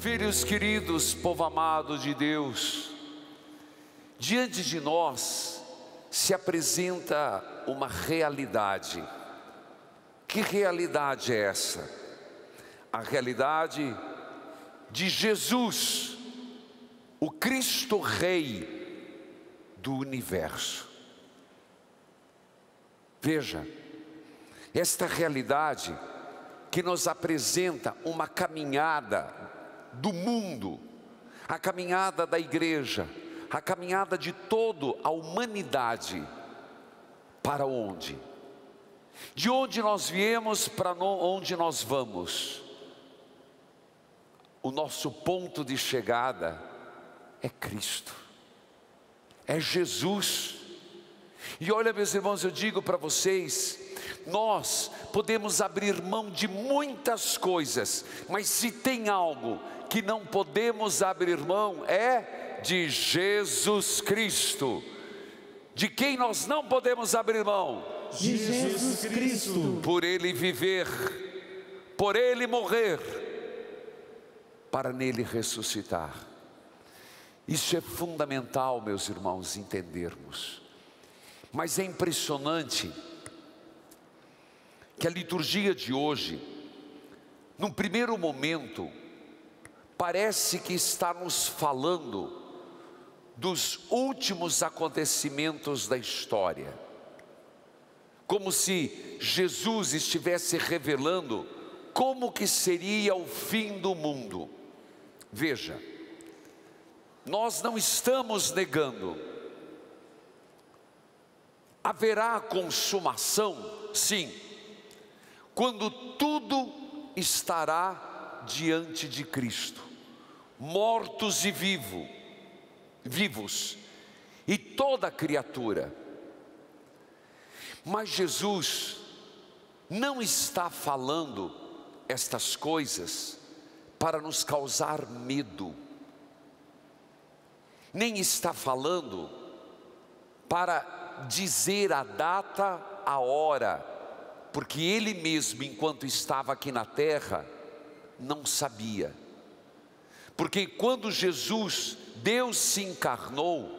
Filhos queridos, povo amado de Deus, diante de nós se apresenta uma realidade. Que realidade é essa? A realidade de Jesus, o Cristo Rei do universo. Veja, esta realidade que nos apresenta uma caminhada do mundo, a caminhada da igreja, a caminhada de toda a humanidade. Para onde? De onde nós viemos para onde nós vamos. O nosso ponto de chegada é Cristo, é Jesus. E olha, meus irmãos, eu digo para vocês, nós podemos abrir mão de muitas coisas, mas se tem algo que não podemos abrir mão, é de Jesus Cristo. De quem nós não podemos abrir mão? De Jesus Cristo. Por Ele viver, por Ele morrer, para nele ressuscitar. Isso é fundamental, meus irmãos, entendermos. Mas é impressionante que a liturgia de hoje, num primeiro momento, parece que está nos falando dos últimos acontecimentos da história, como se Jesus estivesse revelando como que seria o fim do mundo. Veja, nós não estamos negando, haverá consumação, sim, quando tudo estará diante de Cristo, mortos e vivos, e toda criatura. Mas Jesus não está falando estas coisas para nos causar medo, nem está falando para dizer a data, a hora, porque Ele mesmo, enquanto estava aqui na terra, não sabia. Porque quando Jesus, Deus se encarnou,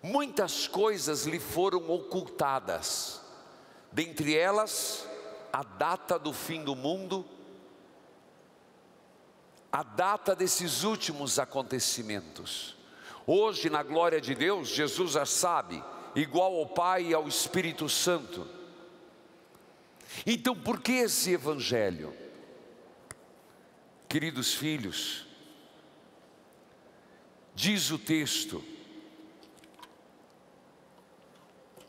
muitas coisas lhe foram ocultadas, dentre elas a data do fim do mundo, a data desses últimos acontecimentos. Hoje, na glória de Deus, Jesus já sabe, igual ao Pai e ao Espírito Santo. Então, por que esse evangelho? Queridos filhos, diz o texto,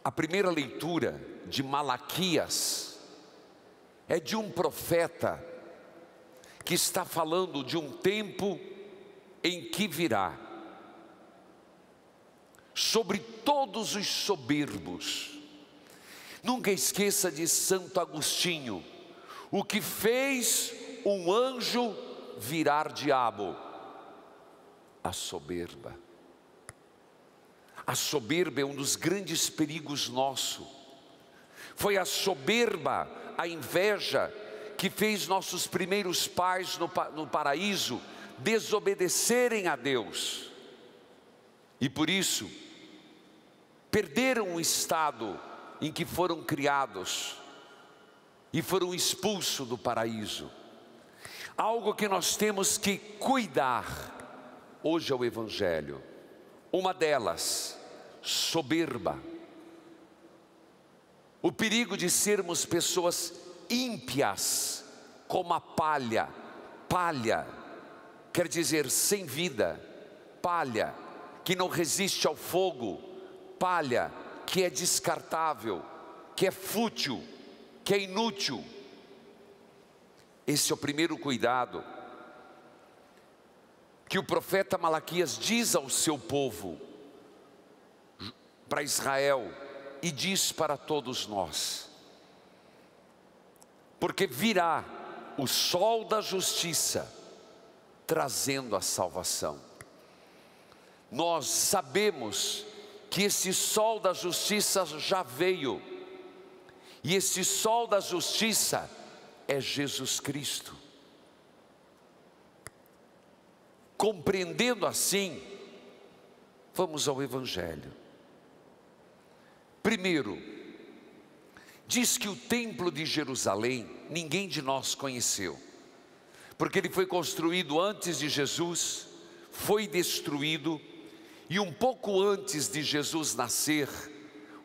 a primeira leitura de Malaquias é de um profeta que está falando de um tempo em que virá sobre todos os soberbos. Nunca esqueça de Santo Agostinho: o que fez um anjo virar diabo? A soberba. A soberba é um dos grandes perigos nosso. Foi a soberba, a inveja, que fez nossos primeiros pais no paraíso desobedecerem a Deus, e por isso perderam o estado em que foram criados e foram expulsos do paraíso. Algo que nós temos que cuidar hoje é o evangelho. Uma delas, soberba, o perigo de sermos pessoas ímpias, como a palha. Palha quer dizer sem vida, palha que não resiste ao fogo, palha que é descartável, que é fútil, que é inútil. Esse é o primeiro cuidado que o profeta Malaquias diz ao seu povo, para Israel, e diz para todos nós. Porque virá o sol da justiça, trazendo a salvação. Nós sabemos que esse sol da justiça já veio, e esse sol da justiça é Jesus Cristo. compreendendo assim, vamos ao Evangelho. Primeiro, diz que o templo de Jerusalém ninguém de nós conheceu, porque ele foi construído antes de Jesus, foi destruído, e um pouco antes de Jesus nascer,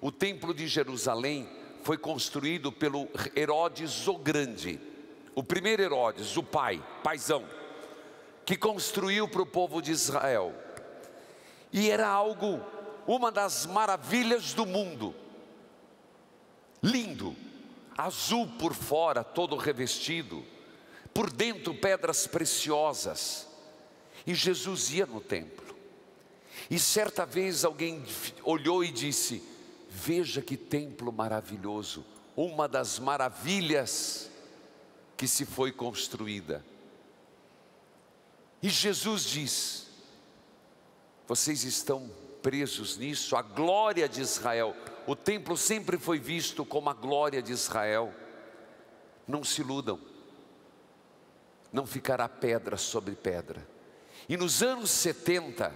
o templo de Jerusalém foi construído pelo Herodes o Grande, o primeiro Herodes, o paizão, que construiu para o povo de Israel. E era algo, uma das maravilhas do mundo, lindo, azul por fora, todo revestido, por dentro pedras preciosas. E Jesus ia no templo, e certa vez alguém olhou e disse: veja que templo maravilhoso, uma das maravilhas que se foi construída. E Jesus diz: vocês estão presos nisso, a glória de Israel. O templo sempre foi visto como a glória de Israel. Não se iludam, não ficará pedra sobre pedra. E nos anos 70,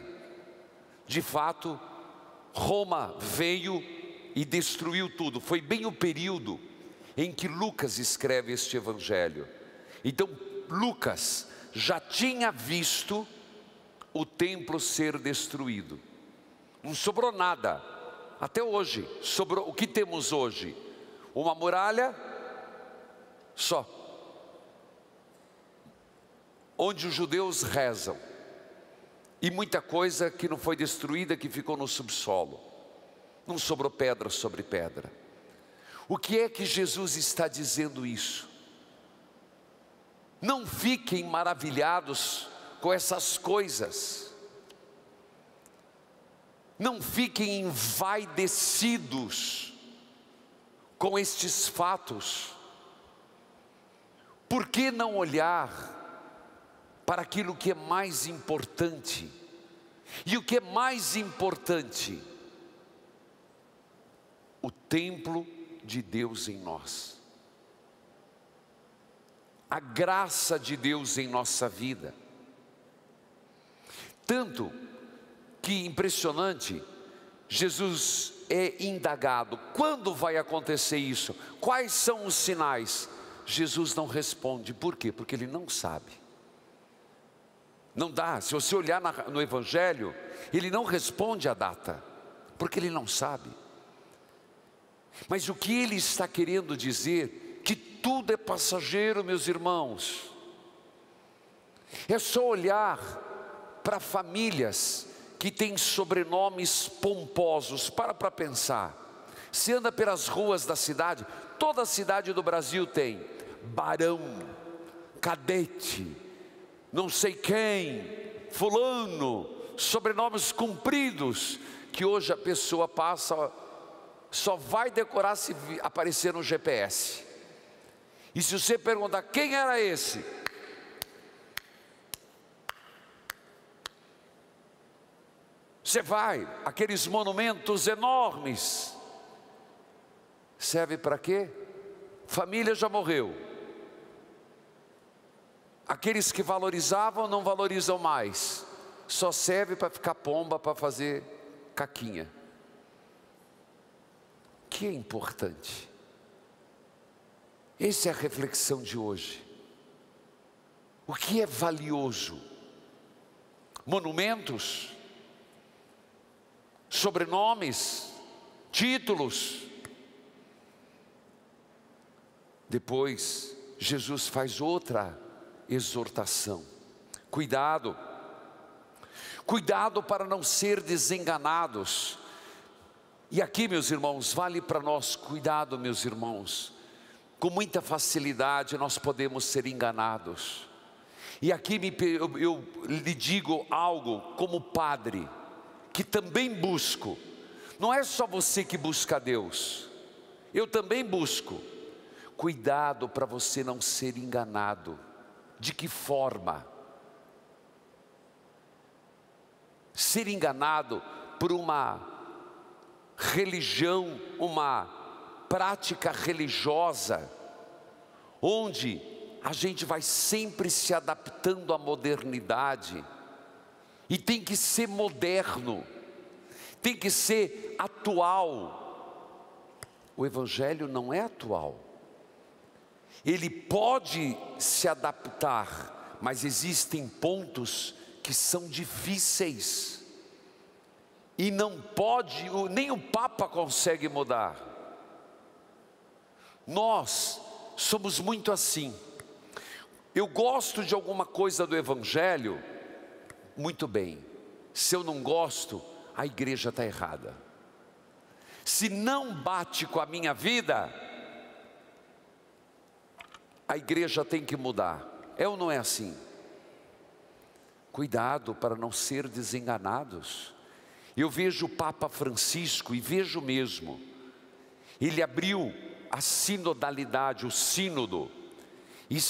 de fato, Roma veio e destruiu tudo. Foi bem o período em que Lucas escreve este evangelho. Então Lucas já tinha visto o templo ser destruído. Não sobrou nada, até hoje. Sobrou, o que temos hoje? Uma muralha só, onde os judeus rezam, e muita coisa que não foi destruída, que ficou no subsolo. Não sobrou pedra sobre pedra. O que é que Jesus está dizendo isso? Não fiquem maravilhados com essas coisas, não fiquem envaidecidos com estes fatos. Por que não olhar para aquilo que é mais importante? E o que é mais importante? O templo de Deus em nós, a graça de Deus em nossa vida. Tanto que, impressionante, Jesus é indagado: quando vai acontecer isso? Quais são os sinais? Jesus não responde. Por quê? Porque ele não sabe. Não dá, se você olhar no Evangelho, ele não responde a data, porque ele não sabe. Mas o que ele está querendo dizer? Que tudo é passageiro, meus irmãos. É só olhar para famílias que têm sobrenomes pomposos. Para pensar. Se anda pelas ruas da cidade, toda a cidade do Brasil tem Barão, Cadete, não sei quem, fulano, sobrenomes compridos, que hoje a pessoa passa, só vai decorar se aparecer no GPS. E se você perguntar quem era esse, você vai, aqueles monumentos enormes, serve para quê? Família já morreu. Aqueles que valorizavam não valorizam mais, só serve para ficar pomba, para fazer caquinha. O que é importante? Essa é a reflexão de hoje. O que é valioso? Monumentos, sobrenomes, títulos. Depois Jesus faz outra exortação: cuidado, cuidado para não ser desenganados. E aqui, meus irmãos, vale para nós: cuidado, meus irmãos, com muita facilidade nós podemos ser enganados. E aqui eu lhe digo algo como padre, que também busco. Não é só você que busca Deus, eu também busco. Cuidado para você não ser enganado. De que forma? Ser enganado por uma religião, uma prática religiosa, onde a gente vai sempre se adaptando à modernidade, e tem que ser moderno, tem que ser atual. O Evangelho não é atual. Ele pode se adaptar, mas existem pontos que são difíceis. E não pode, nem o Papa consegue mudar. Nós somos muito assim. Eu gosto de alguma coisa do Evangelho, muito bem. Se eu não gosto, a igreja está errada. Se não bate com a minha vida, a igreja tem que mudar. É ou não é assim? Cuidado para não ser desenganados. Eu vejo o Papa Francisco, e vejo mesmo, ele abriu a sinodalidade, o sínodo.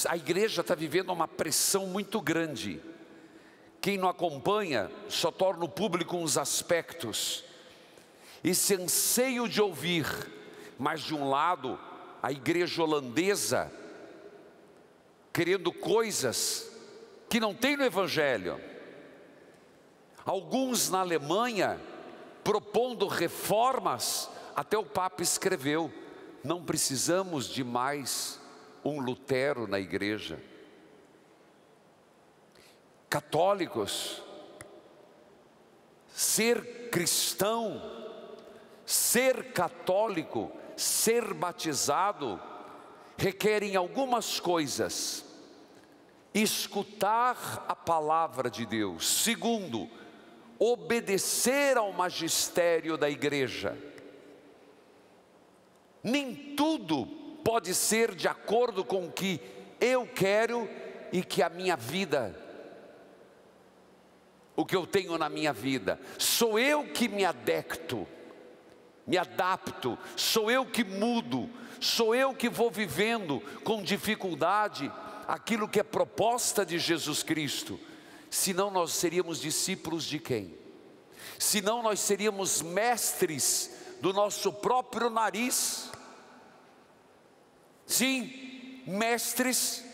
A igreja está vivendo uma pressão muito grande. Quem não acompanha, só torna o público uns aspectos. Esse anseio de ouvir, mas de um lado, a igreja holandesa, querendo coisas que não tem no Evangelho. Alguns na Alemanha, propondo reformas, até o Papa escreveu, não precisamos de mais um Lutero na igreja. Católicos, ser cristão, ser católico, ser batizado, requerem algumas coisas. Escutar a palavra de Deus. Segundo, obedecer ao magistério da igreja. Nem tudo pode ser de acordo com o que eu quero e que a minha vida, o que eu tenho na minha vida. Sou eu que me adapto, sou eu que mudo, sou eu que vou vivendo com dificuldade aquilo que é proposta de Jesus Cristo. Senão nós seríamos discípulos de quem? Senão nós seríamos mestres do nosso próprio nariz. Sim, mestres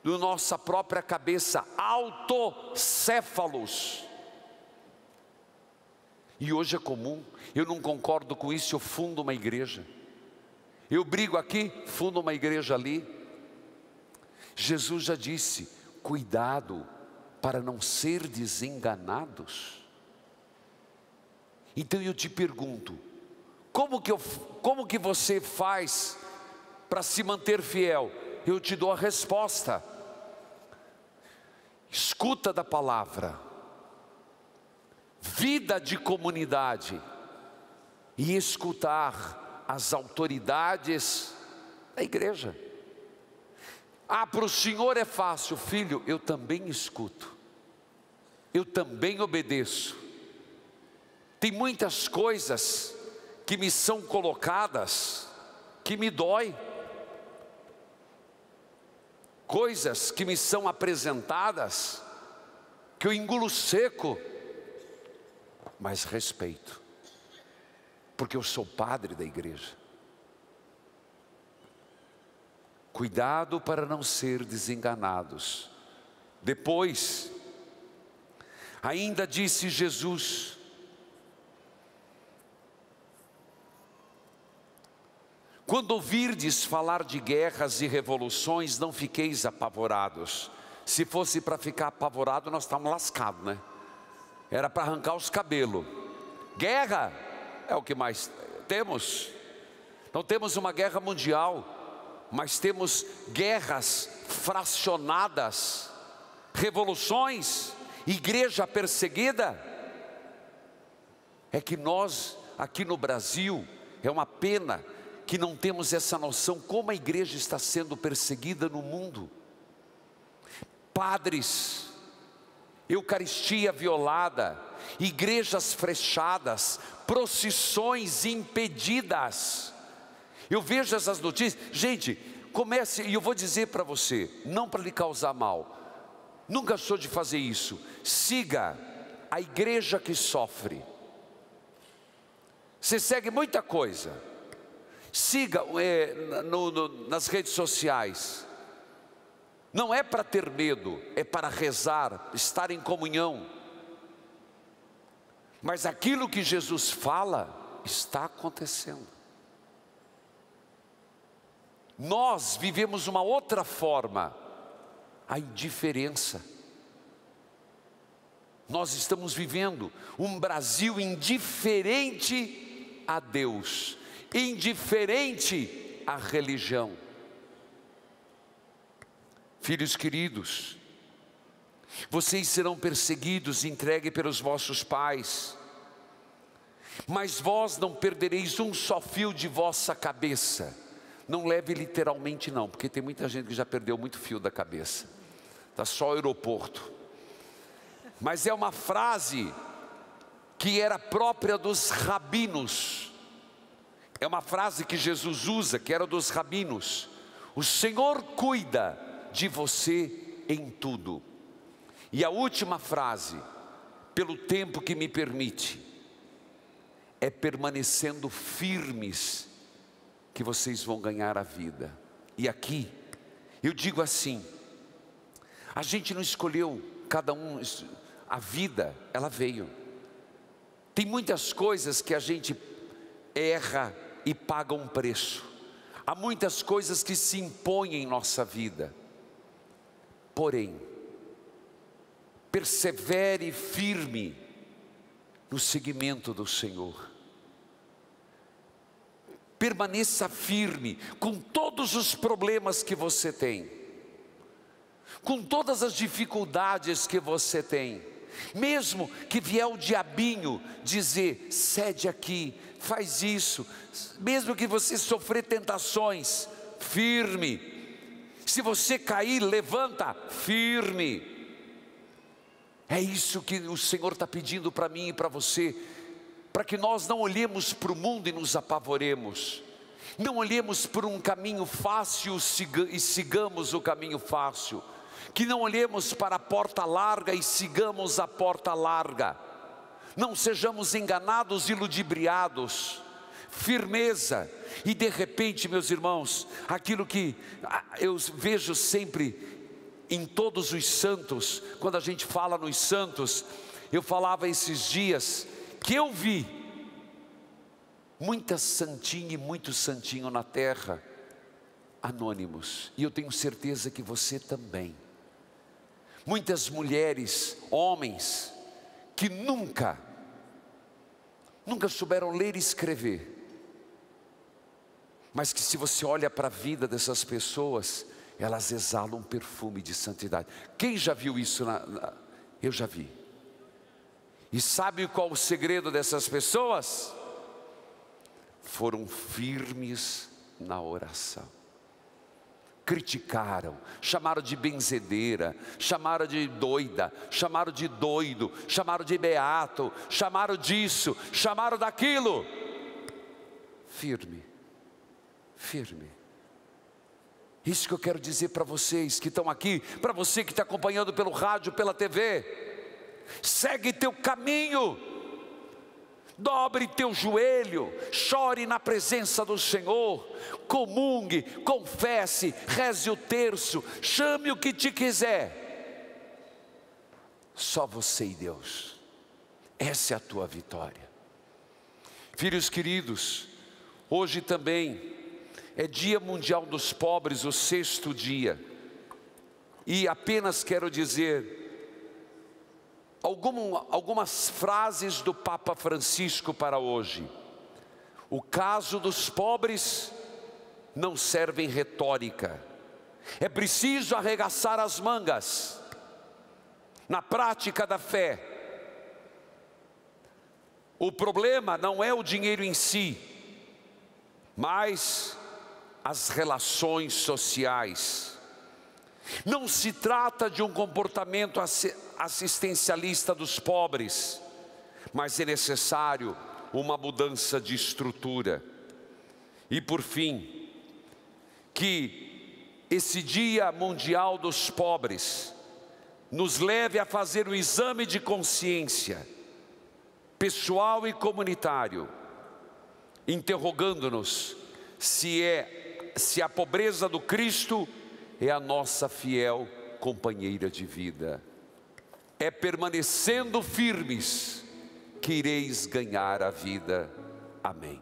da nossa própria cabeça, autocéfalos. E hoje é comum, eu não concordo com isso, eu fundo uma igreja. Eu brigo aqui, fundo uma igreja ali. Jesus já disse, cuidado para não ser desenganados. Então eu te pergunto, como que você faz para se manter fiel? Eu te dou a resposta. Escuta da palavra, vida de comunidade e escutar as autoridades da igreja. Ah, para o Senhor é fácil, filho, eu também escuto, eu também obedeço. Tem muitas coisas que me são colocadas, que me dói. Coisas que me são apresentadas, que eu engulo seco, mas respeito, porque eu sou padre da igreja. Cuidado para não ser desenganados. Depois, ainda disse Jesus, quando ouvirdes falar de guerras e revoluções, não fiqueis apavorados. Se fosse para ficar apavorado, nós estávamos lascados, né? Era para arrancar os cabelos. Guerra é o que mais temos. Não temos uma guerra mundial, mas temos guerras fracionadas, revoluções, igreja perseguida. É que nós, aqui no Brasil, é uma pena que não temos essa noção, como a igreja está sendo perseguida no mundo. Padres, eucaristia violada, igrejas fechadas, procissões impedidas. Eu vejo essas notícias, gente, comece, e eu vou dizer para você, não para lhe causar mal, nunca sou de fazer isso, siga a igreja que sofre. Você segue muita coisa, siga nas redes sociais. Não é para ter medo, é para rezar, estar em comunhão. Mas aquilo que Jesus fala está acontecendo. Nós vivemos uma outra forma, a indiferença. Nós estamos vivendo um Brasil indiferente a Deus, indiferente à religião. Filhos queridos, vocês serão perseguidos e entregues pelos vossos pais, mas vós não perdereis um só fio de vossa cabeça. Não leve literalmente não, porque tem muita gente que já perdeu muito fio da cabeça. Está só o aeroporto. Mas é uma frase que era própria dos rabinos. É uma frase que Jesus usa, que era dos rabinos. O Senhor cuida de você em tudo. E a última frase, pelo tempo que me permite, é permanecendo firmes que vocês vão ganhar a vida. E aqui, eu digo assim, a gente não escolheu, cada um, a vida, ela veio. Tem muitas coisas que a gente erra e paga um preço. Há muitas coisas que se impõem em nossa vida. Porém, persevere firme no seguimento do Senhor. Permaneça firme com todos os problemas que você tem, com todas as dificuldades que você tem. Mesmo que vier o diabinho dizer, cede aqui, faz isso. Mesmo que você sofrer tentações, firme. Se você cair, levanta, firme. É isso que o Senhor está pedindo para mim e para você, para que nós não olhemos para o mundo e nos apavoremos, não olhemos por um caminho fácil e sigamos o caminho fácil, que não olhemos para a porta larga e sigamos a porta larga, não sejamos enganados e ludibriados, firmeza. E de repente, meus irmãos, aquilo que eu vejo sempre em todos os santos, quando a gente fala nos santos, eu falava esses dias, que eu vi muita santinha e muito santinho na terra, anônimos, e eu tenho certeza que você também. Muitas mulheres, homens, que nunca souberam ler e escrever, mas que se você olha para a vida dessas pessoas, elas exalam um perfume de santidade. Quem já viu isso? Eu já vi. E sabe qual o segredo dessas pessoas? Foram firmes na oração. Criticaram, chamaram de benzedeira, chamaram de doida, chamaram de doido, chamaram de beato, chamaram disso, chamaram daquilo. Firme, firme. Isso que eu quero dizer para vocês que estão aqui, para você que está acompanhando pelo rádio, pela TV. Segue teu caminho, dobre teu joelho, chore na presença do Senhor, comungue, confesse, reze o terço, chame o que te quiser. Só você e Deus, essa é a tua vitória. Filhos queridos, hoje também é Dia Mundial dos Pobres, o 6º dia, e apenas quero dizer algumas frases do Papa Francisco para hoje. O caso dos pobres não serve em retórica, é preciso arregaçar as mangas na prática da fé. O problema não é o dinheiro em si, mas as relações sociais. Não se trata de um comportamento assistencialista dos pobres, mas é necessário uma mudança de estrutura. E por fim, que esse Dia Mundial dos Pobres nos leve a fazer um exame de consciência, pessoal e comunitário, interrogando-nos se a pobreza do Cristo é a nossa fiel companheira de vida. É permanecendo firmes que ireis ganhar a vida. Amém.